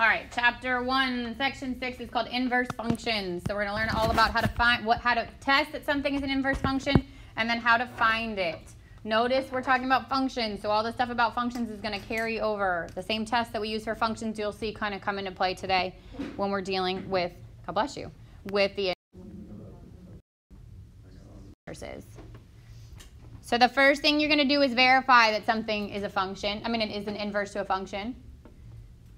All right, chapter 1, section 6 is called inverse functions. So we're going to learn all about how to test that something is an inverse function and then how to find it. Notice we're talking about functions, so all the stuff about functions is going to carry over. The same test that we use for functions you'll see kind of come into play today when we're dealing with, God bless you, with the inverses. So the first thing you're going to do is verify that something is a function. It is an inverse to a function.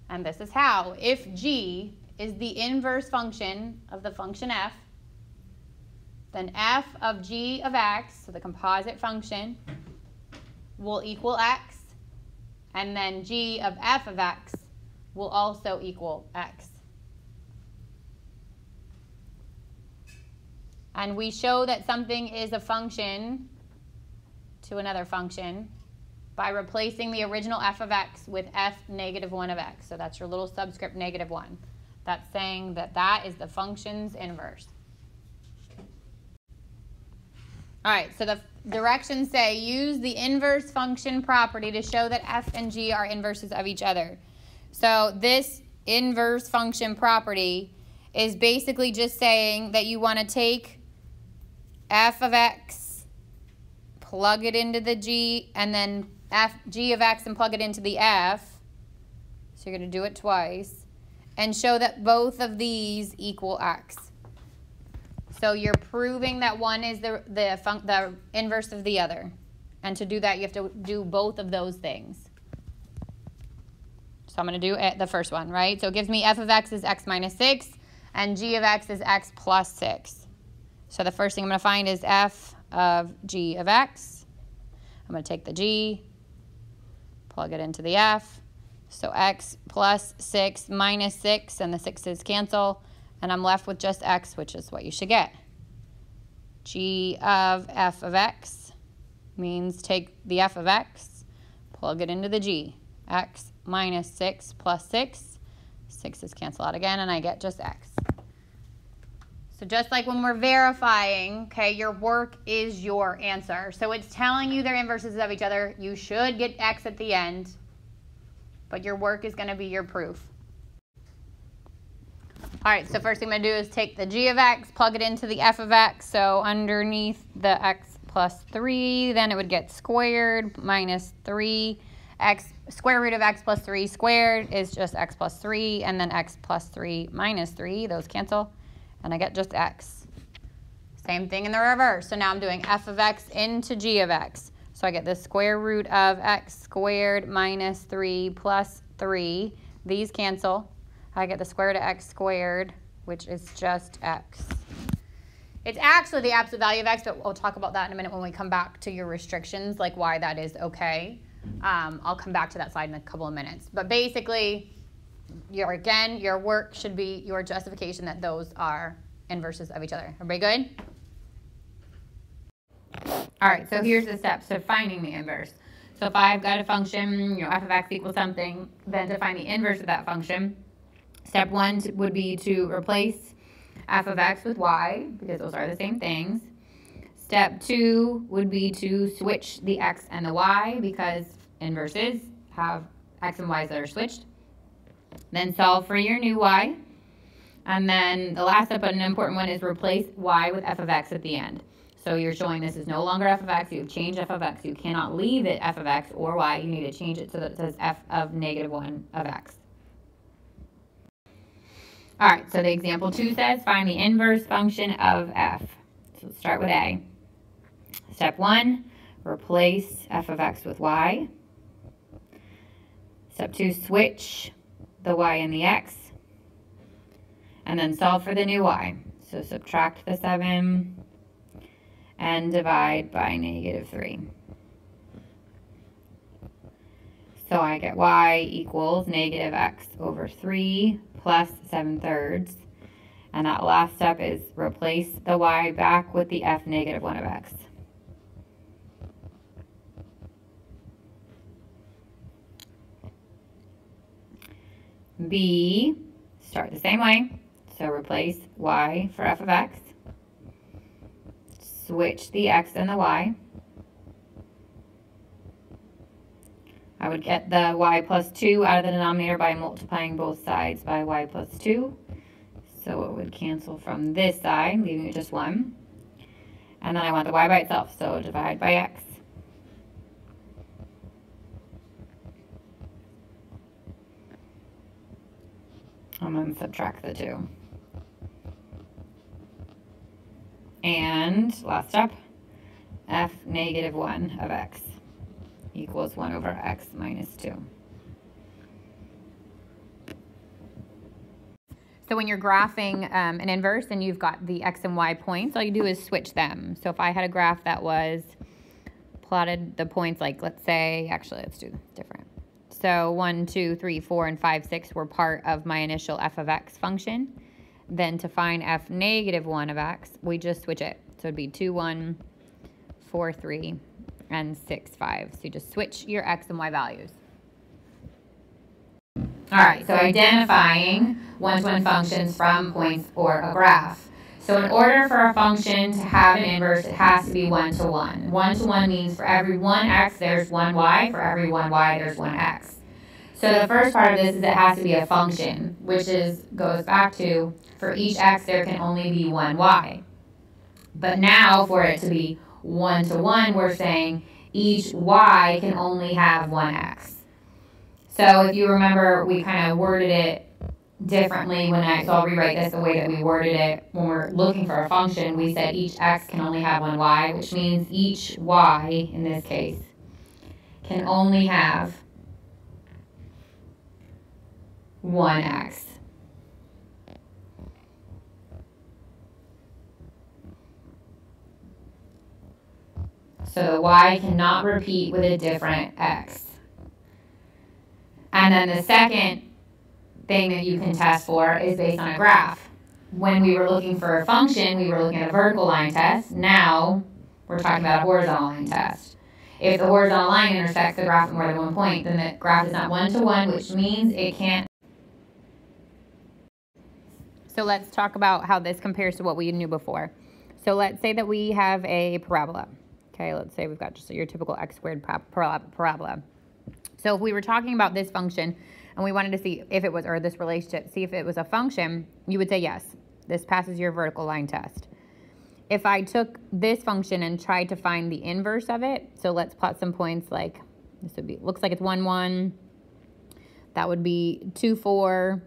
And this is how. If g is the inverse function of the function f, then f of g of x, so the composite function, will equal x. And then g of f of x will also equal x. And we show that something is a function to another function by replacing the original f of x with f negative 1 of x. So that's your little subscript negative 1. That's saying that that is the function's inverse. All right, so the directions say use the inverse function property to show that f and g are inverses of each other. So this inverse function property is basically just saying that you want to take f of x, plug it into the g, and then g of x and plug it into the f. So you're going to do it twice. And show that both of these equal x. So you're proving that one is the inverse of the other. And to do that, you have to do both of those things. So I'm going to do the first one, right? So it gives me f of x is x minus 6, and g of x is x plus 6. So the first thing I'm going to find is f of g of x. I'm going to take the g, plug it into the f. So x plus 6 minus 6, and the 6's cancel. And I'm left with just x, which is what you should get. G of f of x means take the f of x, plug it into the g. X minus 6 plus 6. 6's cancel out again, and I get just x. So just like when we're verifying, okay, your work is your answer. So it's telling you they're inverses of each other. You should get x at the end, but your work is going to be your proof. All right, so first thing I'm going to do is take the g of x, plug it into the f of x. So underneath the x plus 3, then it would get squared minus 3. Square root of x plus 3 squared is just x plus 3, and then x plus 3 minus 3. Those cancel. And I get just x. Same thing in the reverse. So now I'm doing f of x into g of x. So I get the square root of x squared minus 3 plus 3. These cancel. I get the square root of x squared, which is just x. It's actually the absolute value of x, but we'll talk about that in a minute when we come back to your restrictions, like why that is okay. I'll come back to that slide in a couple of minutes. But basically, your work should be your justification that those are inverses of each other. Everybody good? All right, so here's the steps to finding the inverse. So if I've got a function, f of x equals something, then to find the inverse of that function, step 1 would be to replace f of x with y, because those are the same things. Step 2 would be to switch the x and the y, because inverses have x and y's that are switched. Then solve for your new y. And then the last step, but an important one, is replace y with f of x at the end. So you're showing this is no longer f of x. You've changed f of x. You cannot leave it f of x or y. You need to change it so that it says f of negative 1 of x. All right, so the example 2 says find the inverse function of f. So let's start with A. Step 1, replace f of x with y. Step 2, switch the y and the x, and then solve for the new y. So subtract the 7 and divide by negative 3. So I get y equals negative x over 3 plus 7/3. And that last step is replace the y back with the f negative 1 of x. B, start the same way. So replace y for f of x. Switch the x and the y. I would get the y plus 2 out of the denominator by multiplying both sides by y plus 2. So it would cancel from this side, leaving it just 1. And then I want the y by itself, so divide by x. And then subtract the 2. And last step, f negative 1 of x equals 1 over x minus 2. So when you're graphing an inverse and you've got the x and y points, all you do is switch them. So if I had a graph that was plotted the points, like let's say, actually let's do this different. So 1, 2, 3, 4, and 5, 6 were part of my initial f of x function. Then to find f negative 1 of x, we just switch it. So it'd be 2, 1, 4, 3, and 6, 5. So you just switch your x and y values. All right, so identifying one-to-one functions from points or a graph. So in order for a function to have an inverse, it has to be one-to-one. One-to-one means for every one x, there's one y. For every one y, there's one x. So the first part of this is it has to be a function, which goes back to for each x, there can only be one y. But now for it to be one-to-one, we're saying each y can only have one x. So if you remember, we kind of worded it differently so I'll rewrite this the way that we worded it. When we're looking for a function, we said each x can only have one y, which means each y, in this case, can only have one x. So the y cannot repeat with a different x. And then the second thing that you can test for is based on a graph. When we were looking for a function, we were looking at a vertical line test. Now we're talking about a horizontal line test. If the horizontal line intersects the graph at more than one point, then the graph is not one-to-one, which means it can't. So let's talk about how this compares to what we knew before. So let's say that we have a parabola. Okay, let's say we've got just your typical x squared parabola. So if we were talking about this function and we wanted to see if it was, or this relationship, see if it was a function, you would say yes, this passes your vertical line test. If I took this function and tried to find the inverse of it, so let's plot some points like, this would be, looks like it's 1, 1, that would be 2, 4,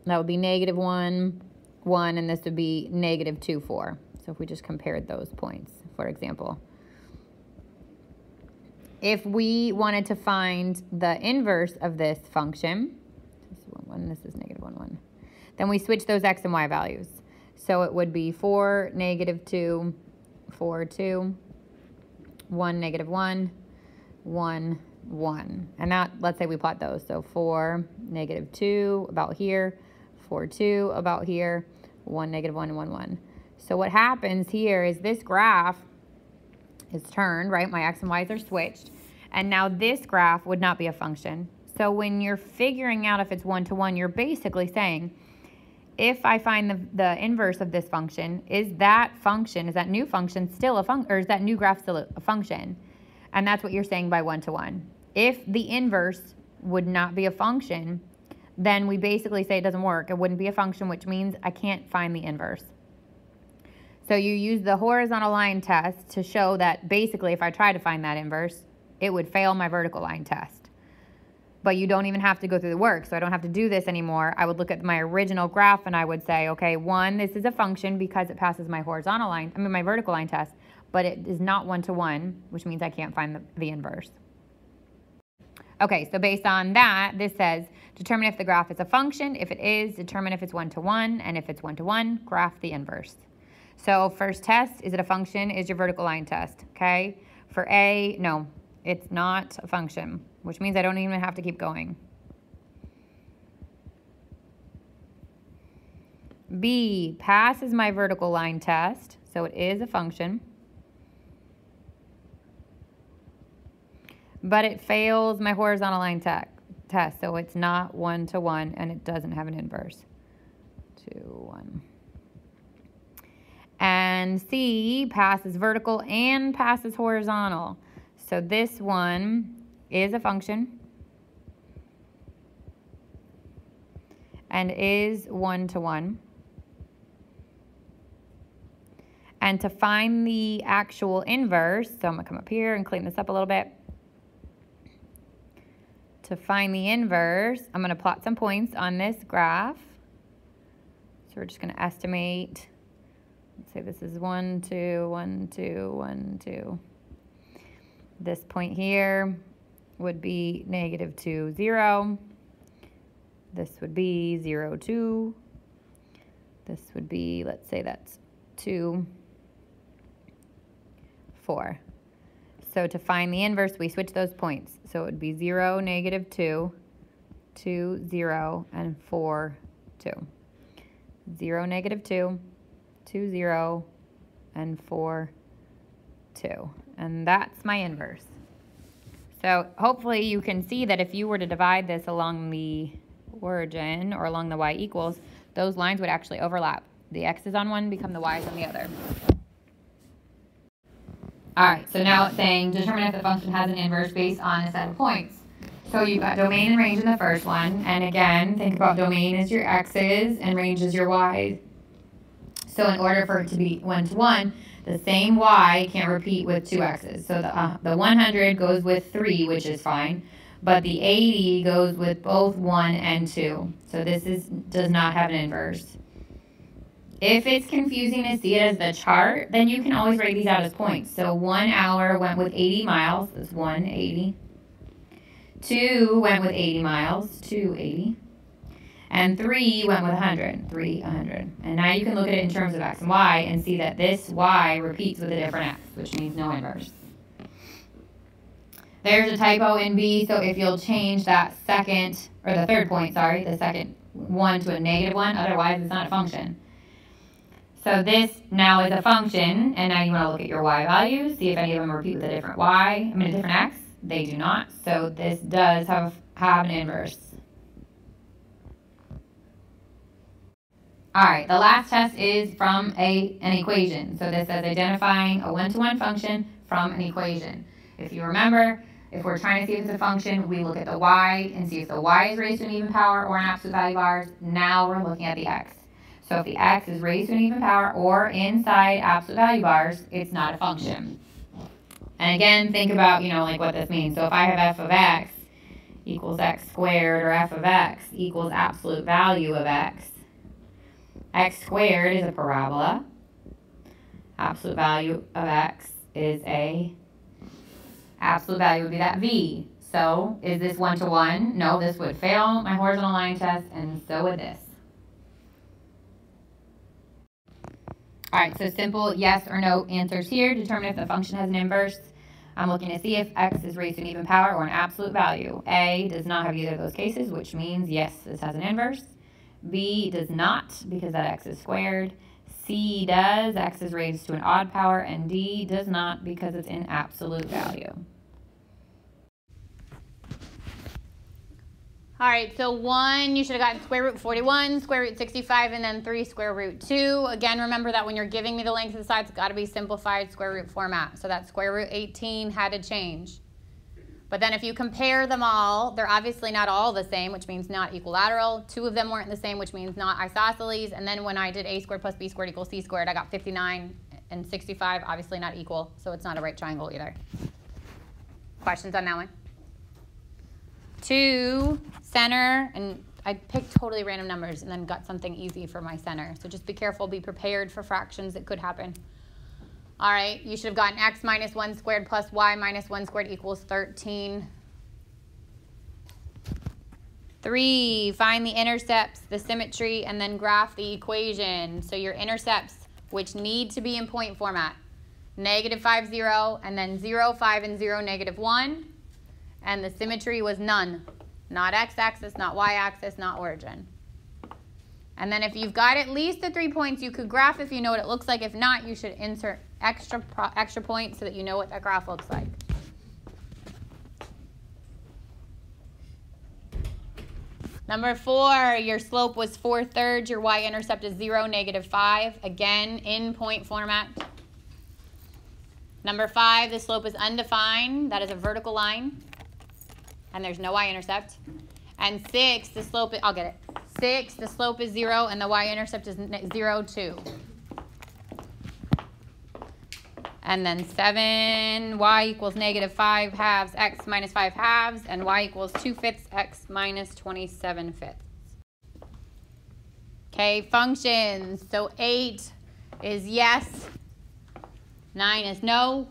that would be negative 1, 1, and this would be negative 2, 4. So if we just compared those points, for example. If we wanted to find the inverse of this function, this is 1, 1, this is negative 1, 1, then we switch those x and y values. So it would be 4, negative 2, 4, 2, 1, negative 1, 1, 1. And that, let's say we plot those. So 4, negative 2, about here, 4, 2, about here, 1, negative 1, and 1, 1. So what happens here is this graph is turned, right? My x and y's are switched. And now this graph would not be a function. So when you're figuring out if it's one-to-one, you're basically saying, if I find the inverse of this function, is that new function still a function, or is that new graph still a function? And that's what you're saying by one-to-one. If the inverse would not be a function, then we basically say it doesn't work. It wouldn't be a function, which means I can't find the inverse. So you use the horizontal line test to show that basically if I try to find that inverse, it would fail my vertical line test. But you don't even have to go through the work, so I don't have to do this anymore. I would look at my original graph and I would say, okay, 1, this is a function because it passes my my vertical line test, but it is not one-to-one, which means I can't find the inverse. Okay, so based on that, this says, determine if the graph is a function. If it is, determine if it's one-to-one, and if it's one-to-one, graph the inverse. So first test, is it a function, is your vertical line test, okay? For A, no, it's not a function, which means I don't even have to keep going. B, passes my vertical line test, so it is a function. But it fails my horizontal line test, so it's not one-to-one, and it doesn't have an inverse. 2, 1. And C passes vertical and passes horizontal. So this one is a function and is one-to-one. And to find the actual inverse, so I'm going to come up here and clean this up a little bit. To find the inverse, I'm going to plot some points on this graph. So we're just going to estimate. Let's say this is 1, 2, 1, 2, 1, 2. This point here would be -2, 0. This would be 0, 2. This would be, let's say that's 2, 4. So to find the inverse, we switch those points. So it would be 0, -2, 2, 0, and 4, 2. 0, -2, 2, 0, and 4, 2. And that's my inverse. So hopefully you can see that if you were to divide this along the origin or along the y equals, those lines would actually overlap. The x's on one become the y's on the other. All right, so now it's saying determine if the function has an inverse based on a set of points. So you've got domain and range in the first one. And again, think about domain as your x's and range as your y's. So in order for it to be one-to-one, the same y can't repeat with two x's. So the 100 goes with 3, which is fine. But the 80 goes with both 1 and 2. So this does not have an inverse. If it's confusing to see it as the chart, then you can always write these out as points. So 1 hour went with 80 miles, that's 180. 2 went with 80 miles, 280. And 3 went with 100, 300. And now you can look at it in terms of x and y and see that this y repeats with a different x, which means no inverse. There's a typo in B, so if you'll change that second, or the third point, sorry, the second one to a -1, otherwise it's not a function. So this now is a function, and now you want to look at your y values, see if any of them repeat with a different y, a different x. They do not, so this does have an inverse. All right, the last test is from an equation. So this says identifying a one-to-one function from an equation. If you remember, if we're trying to see if it's a function, we look at the y and see if the y is raised to an even power or an absolute value bars. Now we're looking at the x. So if the x is raised to an even power or inside absolute value bars, it's not a function. And again, think about, like what this means. So if I have f of x equals x squared, or f of x equals absolute value of x squared is a parabola. Absolute value of x is absolute value would be that v. So is this one-to-one? No, this would fail my horizontal line test, and so would this. All right, so simple yes or no answers here. Determine if the function has an inverse. I'm looking to see if x is raised to an even power or an absolute value. A does not have either of those cases, which means yes, this has an inverse. B does not, because that x is squared. C does, x is raised to an odd power. And D does not, because it's in absolute value. All right, so 1, you should have gotten square root 41, square root 65, and then 3 square root 2. Again, remember that when you're giving me the length of the sides, it's got to be simplified square root format. So that square root 18 had to change. But then if you compare them all, they're obviously not all the same, which means not equilateral. 2 of them weren't the same, which means not isosceles. And then when I did a squared plus b squared equals c squared, I got 59 and 65, obviously not equal. So it's not a right triangle either. Questions on that one? 2, center, and I picked totally random numbers and then got something easy for my center. So just be careful, be prepared for fractions that could happen. All right, you should have gotten x minus 1 squared plus y minus 1 squared equals 13. 3, find the intercepts, the symmetry, and then graph the equation. So your intercepts, which need to be in point format, -5, 0, and then 0, 5, and 0, -1. And the symmetry was none. Not x-axis, not y-axis, not origin. And then if you've got at least the 3 points, you could graph if you know what it looks like. If not, you should insert extra points so that you know what that graph looks like. Number 4, your slope was 4/3. Your y-intercept is 0, -5. Again, in point format. Number 5, the slope is undefined. That is a vertical line. and there's no y-intercept. And 6, the slope, I'll get it. 6, the slope is 0, and the y-intercept is 0, 2. And then 7, y equals negative 5 halves, x minus 5 halves, and y equals 2/5 x minus 27/5. Okay, functions. So 8 is yes, 9 is no.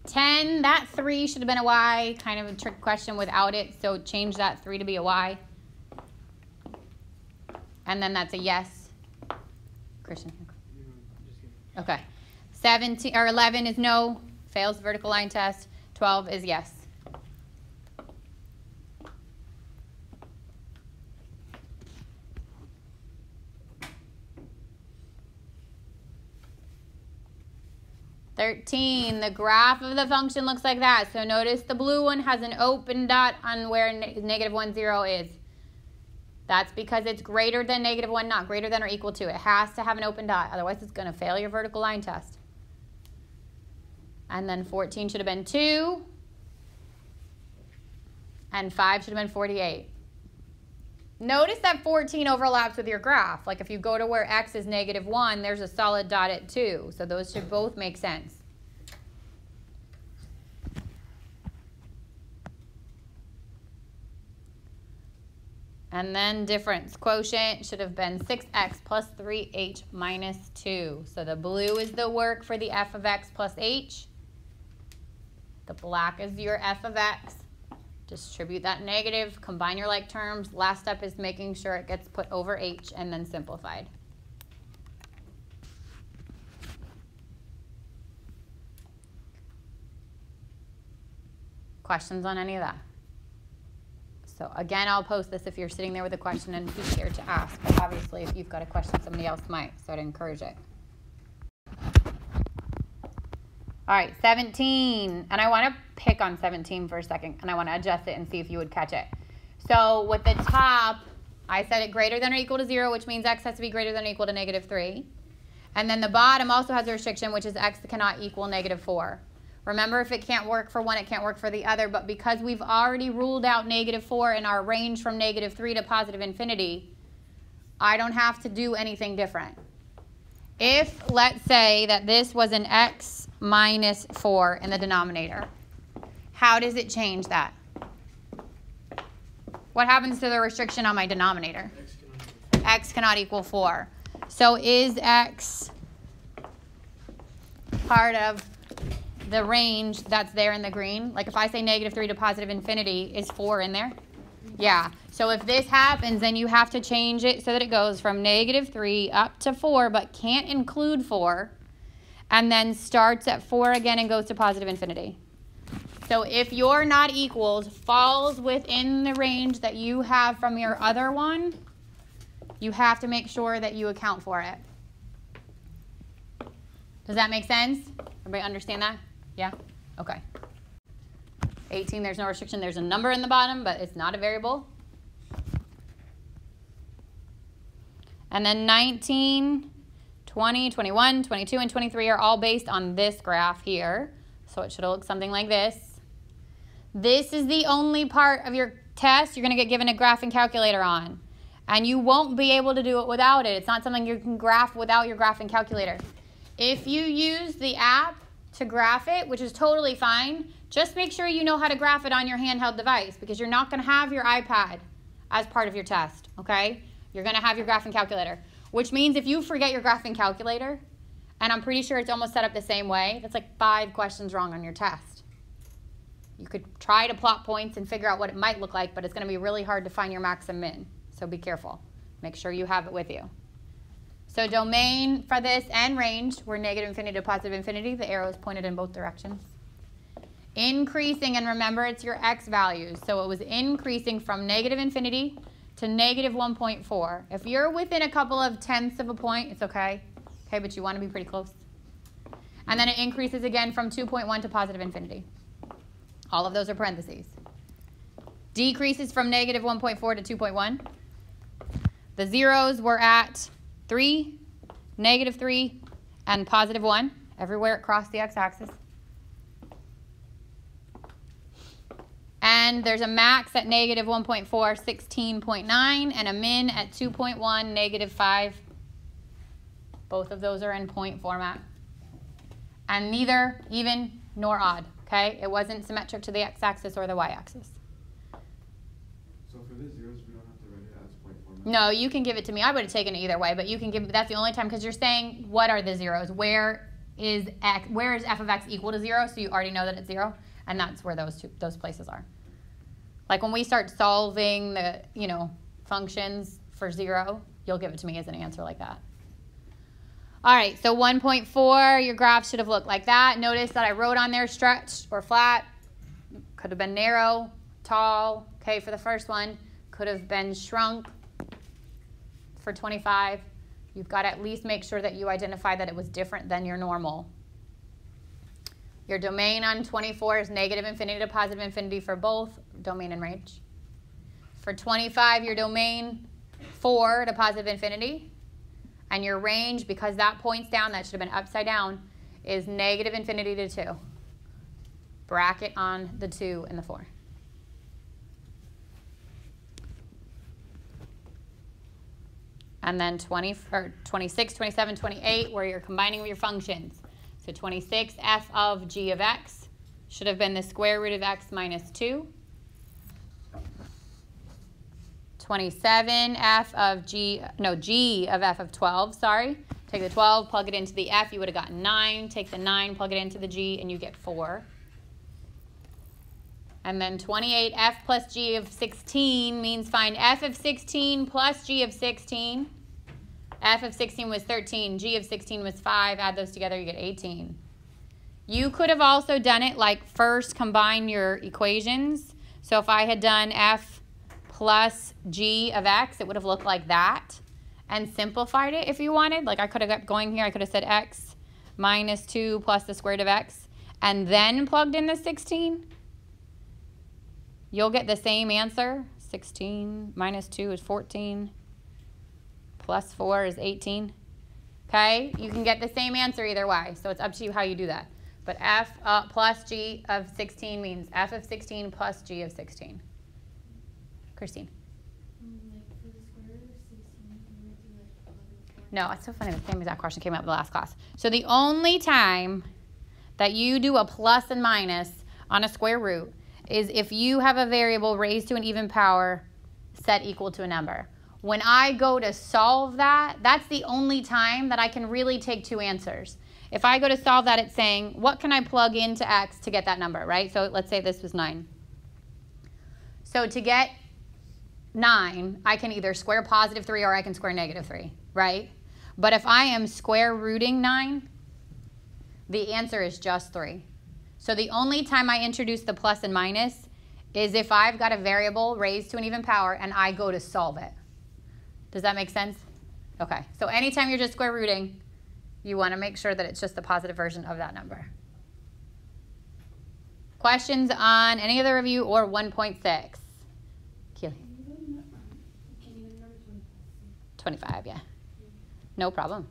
10, that 3 should have been a y, kind of a trick question without it, so change that 3 to be a y. And then that's a yes. Christian. Okay. 17 or 11 is no, fails the vertical line test. 12 is yes. The graph of the function looks like that. So notice the blue one has an open dot on where negative 1, 0 is. That's because it's greater than negative 1, not greater than or equal to. It has to have an open dot. Otherwise, it's going to fail your vertical line test. And then 14 should have been 2. And 5 should have been 48. Notice that 14 overlaps with your graph. Like if you go to where x is negative 1, there's a solid dot at 2. So those should both make sense. And then difference. Quotient should have been 6x plus 3h minus 2. So the blue is the work for the f of x plus h. The black is your f of x. Distribute that negative, combine your like terms. Last step is making sure it gets put over h and then simplified. Questions on any of that? So again, I'll post this if you're sitting there with a question and be scared to ask. But obviously, if you've got a question, somebody else might. So I'd encourage it. All right, 17. And I want to pick on 17 for a second, and I want to adjust it and see if you would catch it. So with the top, I set it greater than or equal to 0, which means x has to be greater than or equal to negative 3. And then the bottom also has a restriction, which is x cannot equal negative 4. Remember, if it can't work for one, it can't work for the other. But because we've already ruled out negative 4 in our range from negative 3 to positive infinity, I don't have to do anything different. If, let's say, that this was an x minus 4 in the denominator, how does it change that? What happens to the restriction on my denominator? X cannot equal 4. So is x part of the range that's there in the green? Like if I say negative 3 to positive infinity, is 4 in there? Yeah. So if this happens, then you have to change it so that it goes from negative 3 up to 4, but can't include 4, and then starts at 4 again and goes to positive infinity. So if your not equals falls within the range that you have from your other one, you have to make sure that you account for it. Does that make sense? Everybody understand that? Yeah? Okay. 18, there's no restriction. There's a number in the bottom, but it's not a variable. And then 19, 20, 21, 22, and 23 are all based on this graph here. So it should look something like this. This is the only part of your test you're going to get given a graphing calculator on. And you won't be able to do it without it. It's not something you can graph without your graphing calculator. If you use the app to graph it, which is totally fine, just make sure you know how to graph it on your handheld device, because you're not going to have your iPad as part of your test, okay? You're going to have your graphing calculator, which means if you forget your graphing calculator, and I'm pretty sure it's almost set up the same way, that's like 5 questions wrong on your test. You could try to plot points and figure out what it might look like, but it's going to be really hard to find your max and min. So be careful. Make sure you have it with you. So domain for this and range were negative infinity to positive infinity. The arrow is pointed in both directions. Increasing, and remember it's your x values. So it was increasing from negative infinity to negative 1.4. If you're within a couple of tenths of a point, it's okay. Okay, but you want to be pretty close. And then it increases again from 2.1 to positive infinity. All of those are parentheses. Decreases from negative 1.4 to 2.1. The zeros were at 3, negative 3, and positive 1, everywhere across the x-axis. And there's a max at negative 1.4, 16.9, and a min at 2.1, negative 5. Both of those are in point format. And neither even nor odd, okay? It wasn't symmetric to the x-axis or the y-axis. So for the zeros, we don't have to write it as point format? No, you can give it to me. I would have taken it either way, but you can give, that's the only time, because you're saying, what are the zeros? Where is f of x equal to 0? So you already know that it's 0, and that's where those places are. Like when we start solving the, functions for 0, you'll give it to me as an answer like that. All right, so 1.4, your graph should have looked like that. Notice that I wrote on there stretched or flat. Could have been narrow, tall. Okay, for the first one, could have been shrunk for 25. You've got to at least make sure that you identify that it was different than your normal. Your domain on 24 is negative infinity to positive infinity for both domain and range. For 25, your domain 4 to positive infinity. And your range, because that points down, that should have been upside down, is negative infinity to 2. Bracket on the 2 and the 4. And then 26, 27, 28, where you're combining your functions. So 26, f of g of x should have been the square root of x minus 2. 27, g of f of 12, sorry. Take the 12, plug it into the f, you would have gotten 9. Take the 9, plug it into the g, and you get 4. And then 28, f plus g of 16 means find f of 16 plus g of 16. F of 16 was 13, g of 16 was 5. Add those together, you get 18. You could have also done it like first combine your equations. So if I had done f plus g of x, it would have looked like that, and simplified it if you wanted. Like I could have kept going here. I could have said x minus 2 plus the square root of x, and then plugged in the 16. You'll get the same answer. 16 minus 2 is 14, plus 4 is 18. Okay, you can get the same answer either way, so it's up to you how you do that. But f plus g of 16 means f of 16 plus g of 16. Christine. Like for the square root of 16, you would do like positive 4. No, it's so funny. The same exact question came up in the last class. So the only time that you do a plus and minus on a square root is if you have a variable raised to an even power set equal to a number. When I go to solve that, that's the only time that I can really take two answers. If I go to solve that, it's saying, what can I plug into x to get that number, right? So let's say this was 9. So to get 9, I can either square positive 3 or I can square negative 3, right? But if I am square rooting 9, the answer is just 3. So the only time I introduce the plus and minus is if I've got a variable raised to an even power and I go to solve it. Does that make sense? Okay, so anytime you're just square rooting, you want to make sure that it's just the positive version of that number. Questions on any other review or 1.6? Keely. Can you go to number 25? 25, yeah. No problem.